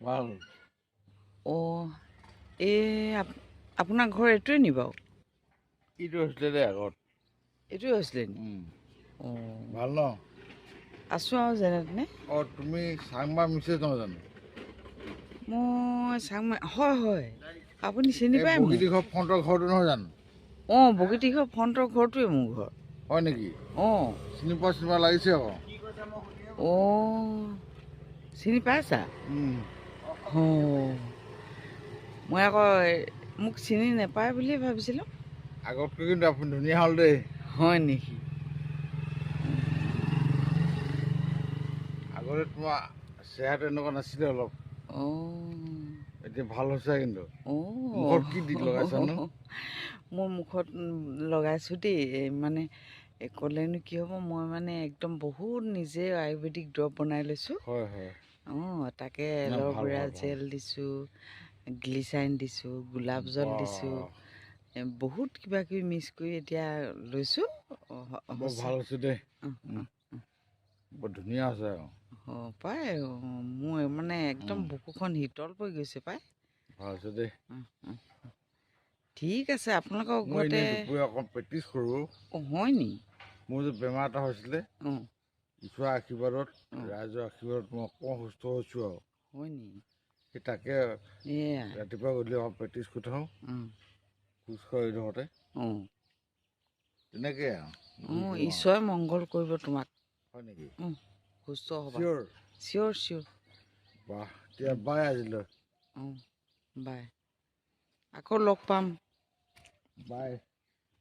ভাল অঁ আপোনাৰ ঘৰ এইটোৱে নি বাৰু? ইটো হৈছিলে দে আগত এইটোৱে হৈছিলে নি? অঁ ভাল ন আছোঁ আৰু যেনে তেনে। অঁ তুমি চাংমা মিছেছ নহয় জানো মই চাংমাই হয় আপুনি চিনি এই পায় মোক? বগীটি ঘৰ ফ্ৰণ্টৰ ঘৰটো নহয় জানো অঁ বগীটিঘৰ ফ্ৰণ্টৰ ঘৰটোৱে মোৰ ঘৰ। হয় নেকি অঁ চিনি পোৱা লাগিছে আকৌ অঁ চিনি পাইছা? অঁ মই আকৌ মোক চিনি নাপায় বুলিয়ে ভাবিছিলোঁ। আগতকৈ কিন্তু আপুনি ধুনীয়া হ'ল দেই হয় নেকি? আগতে তোমাৰ চেহেৰাটো এনেকুৱা নাছিলে অলপ অঁ এতিয়া ভাল হৈছে কিন্তু অঁ মুখত কি দি লগাইছানো মোৰ মুখত লগাইছোঁ দেই মানে ক'লেনো কি হ'ব, মই মানে একদম বহুত নিজে আয়ুৰ্বেদিক দৰৱ বনাই লৈছোঁ। হয় হয় অঁ তাকে না ভাল এল'ভেৰা ভাল ভাল জেল দিছোঁ, গ্লিচাইন দিছোঁ, গোলাপ জল দিছোঁ, বাহ বহুত কিবা কিবি মিক্স কৰি এতিয়া লৈছোঁ। বৰ সঁচা ভাল হৈছে দেই অঁ অঁ বৰ ধুনীয়া হৈছে আৰু অঁ পাই মোৰ মানে একদম বুকুখন শীতল পৰি গৈছে পাই। ভাল হৈছে দেই ঠিক আছে আপোনালোকৰ মই ঘৰতে। এনেই দুপৰীয়া অকণ প্ৰেক্টিছ কৰোঁ অঁ হয় নি? মোৰ যে বেমাৰ এটা হৈছিলে অঁ ঈশ্বৰৰ আশীৰ্বাদত অঁ ৰাইজৰ আশীৰ্বাদত মই অকণ সুস্থ হৈছোঁ আৰু হয় নি? সেই তাকে এয়া ৰাতিপুৱা গধূলি অকণ প্ৰেক্টিছ কৰি থাকোঁ খোজ কাঢ়ি থাকোঁতে অঁ তেনেকৈ আৰু ঘূৰি অঁ ফুৰোঁ আৰু ঈশ্বৰে মংগল কৰিব তোমাক। হয় নেকি সুস্থ হ'বা চিয়'ৰ চিয়'ৰ চিয়'ৰ। বাহ এতিয়া বাই আজিলৈ অঁ বাই আকৌ লগ পাম। বাই